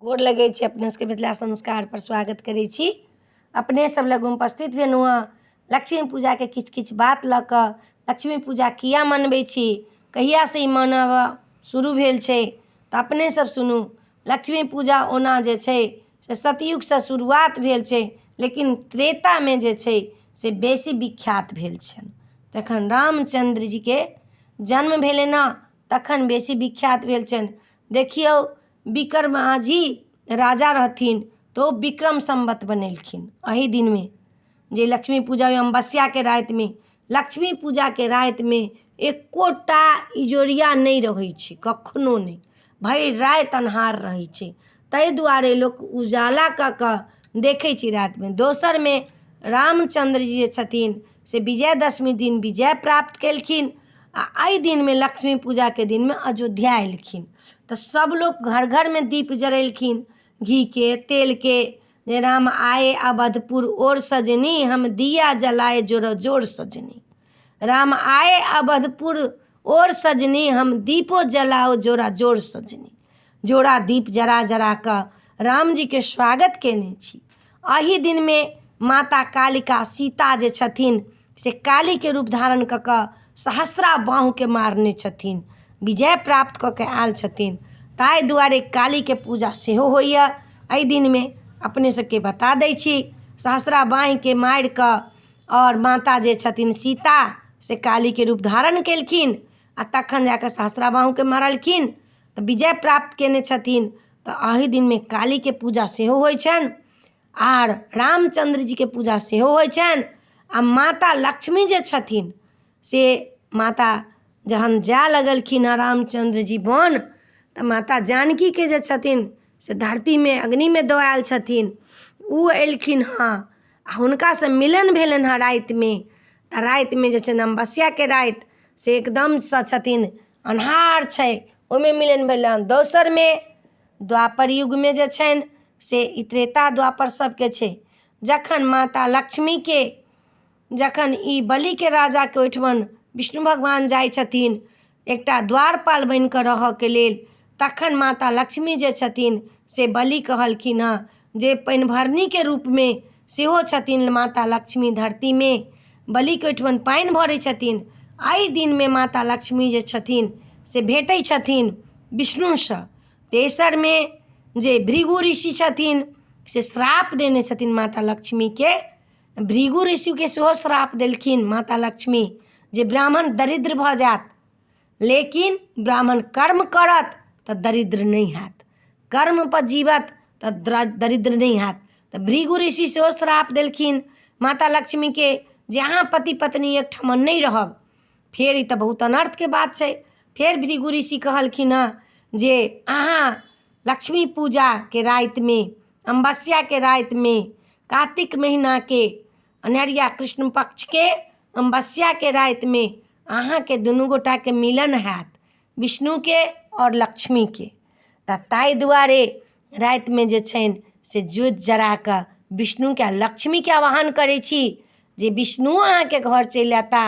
गोर लगै छी अपने सबके मिथिला संस्कार पर स्वागत करै छी। अपने सब लग उपस्थित भेलहुँ हँ लक्ष्मी पूजाके किछु बात लऽ कऽ। लक्ष्मी पूजा किया मनबै छी, कहियासँ ई मनब शुरू भेल छै, तऽ अपने सब सुनू। लक्ष्मी पूजा ओना जे छै से सतयुगसँ शुरुआत भेल छै, लेकिन त्रेतामे जे छै से बेसी विख्यात भेल छनि। जखन रामचंद्र जीके जन्म भेलै ने तखन बेसी विख्यात भेल छनि। देखियौ विक्रमाजी राजा रहथिन तऽ ओ विक्रम संवत बनेलखिन एही दिनमे, जे लक्ष्मी पूजा अमावस्याके रातिमे। लक्ष्मी पूजाके रातिमे एकोटा इजोरिया नहि रहै छै, कखनो नहि, भरि राति अन्हार रहै छै। ताहि दुआरे लोक उजाला कऽ कऽ देखै छै रातिमे। दोसरमे रामचंद्र जी जे छथिन से विजयदशमी दिन विजय प्राप्त केलखिन, आ एहि दिनमे लक्ष्मी पूजाके दिनमे अयोध्या एलखिन। तऽ सब लोग घर घर में दीप जरेलखिन, घी के तेल के, जे राम आए अवधपुर और सजनी, हम दिया जलाए जोर जोर सजनी। राम आए अवधपुर और सजनी, हम दीपो जलाओ जोरा जोर सजनी। जोड़ा दीप जरा जरा कऽ राम जी के स्वागत केने छी। एही दिन में माता कालिका सीता जे छथिन से काली के रूप धारण कऽ कऽ सहस्रा बाहु के मारने छथिन, विजय प्राप्त कऽ के आयल छथिन। ताहि दुआरे काली के पूजा सेहो होइए एहि दिन में। अपने सबके बता दै छी, सहस्रा बाहि के मारि कऽ और माता जे छथिन सीता से काली के रूप धारण केलखिन, आ तखन जाकऽ सहस्रा बाहु के मारलखिन तऽ विजय प्राप्त केने छथिन। तऽ एही दिन में काली के पूजा सेहो होइ छनि, आर रामचंद्र जी के पूजा सेहो होइ छनि। आ माता लक्ष्मी जे छथिन से माता जहन जाय लगलखिन हँ रामचंद्र जी वन, तऽ माता जानकी के जे छथिन से धरती में अग्नि में दऽ आयल छथिन। ओ एलखिन हँ आ हुनकासँ मिलन भेलनि हँ राति में। तऽ राति में जे छै अमावस्या के राति से एकदमसँ छथिन अन्हार छै, ओहिमे मिलन भेलनि। दोसर में द्वापर युग में जे छनि से ई त्रेता द्वापर सबके छै, जखन माता लक्ष्मी के जखन ई बलि के राजा के ओहिठमन विष्णु भगवान जाइ छथिन एकटा द्वारपाल बनि कऽ रहऽके लेल, तखन माता लक्ष्मी जे छथिन से बलि कहलखिन हँ जे पानि भरनी के रूप में सेहो छथिन माता लक्ष्मी धरती में, बलि के ओहिठमन पानि भरै छथिन। एहि दिन में माता लक्ष्मी जे छथिन से भेटै छथिन विष्णुसँ। तेसर में जे भृगु ऋषि छथिन से श्राप देने छथिन माता लक्ष्मी के। भृगु ऋषि के सेहो श्राप देलखिन माता लक्ष्मी, जे ब्राह्मण दरिद्र भऽ जायत, लेकिन ब्राह्मण कर्म करत तऽ दरिद्र नहीं हैत, कर्म पर जीवत तऽ दरिद्र नहीं हैत। तऽ भृगु ऋषि सेहो श्राप देलखिन माता लक्ष्मी के, जे अहाँ पति पत्नी एकठमन नहीं रहब। फेर ई तऽ बहुत अनर्थ के बात छै। फेर भृगु ऋषि कहलखिन हँ जे अहाँ लक्ष्मी पूजा के राति में, अमावस्या के राति में, कार्तिक महीना के अन्हरिया कृष्ण पक्ष के अमावस्या के राति में अहाँ के दुनू गोटा के मिलन हैत, विष्णु के और लक्ष्मी के। तऽ ताहि दुआरे राति में जे छनि से ज्योति जरा कऽ विष्णु के लक्ष्मी के आवाहन करै छी, जे विष्णु अहाँ के घर चलि अएता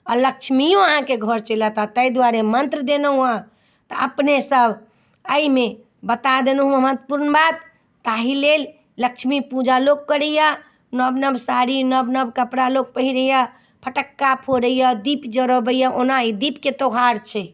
आ लक्ष्मियो अहाँ के घर चलि अएता। ताहि दुआरे मंत्र देलहुँ हँ। तऽ अपने सब एहि में बता देलहुँ हँ महत्वपूर्ण बात। ताहि लेल लक्ष्मी पूजा लोक करैया, नव नव साड़ी नव नव कपड़ा लोक पहिरैया, फटक्का फोड़ैया, दीप जरबैया। ओना ई दीप के त्यौहार छै,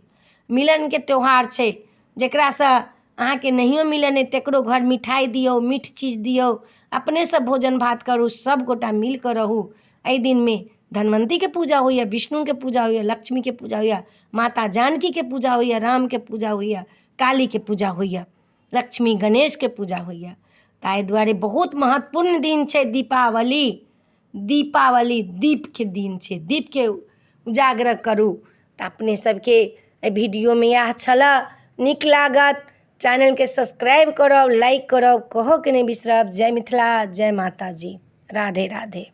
मिलन के त्यौहार छै। जकरासँ अहाँके नहियो मिलन अइ तकरो घर मिठाई दियौ, मीठ चीज दियौ, अपने सब भोजन भात करू, सब गोटा मिल कऽ रहू। एहि दिन में धनवंती के पूजा होइया, विष्णु के पूजा होइया, लक्ष्मी के पूजा होइया, माता जानकी के पूजा होइया, राम के पूजा होइया, काली के पूजा होइया, लक्ष्मी गणेश के पूजा होइया। ताहि दुआरे बहुत महत्वपूर्ण दिन छै दीपावली। दीपावली दीप के दिन छै, दीप के उजागर करू। तऽ अपने सबके एहि वीडियो में इएह छलै। नीक लागत चैनल के सब्सक्राइब करब, लाइक करब, कहऽ के नहीं बिसरब। जय मिथिला, जय माता जी, राधे राधे।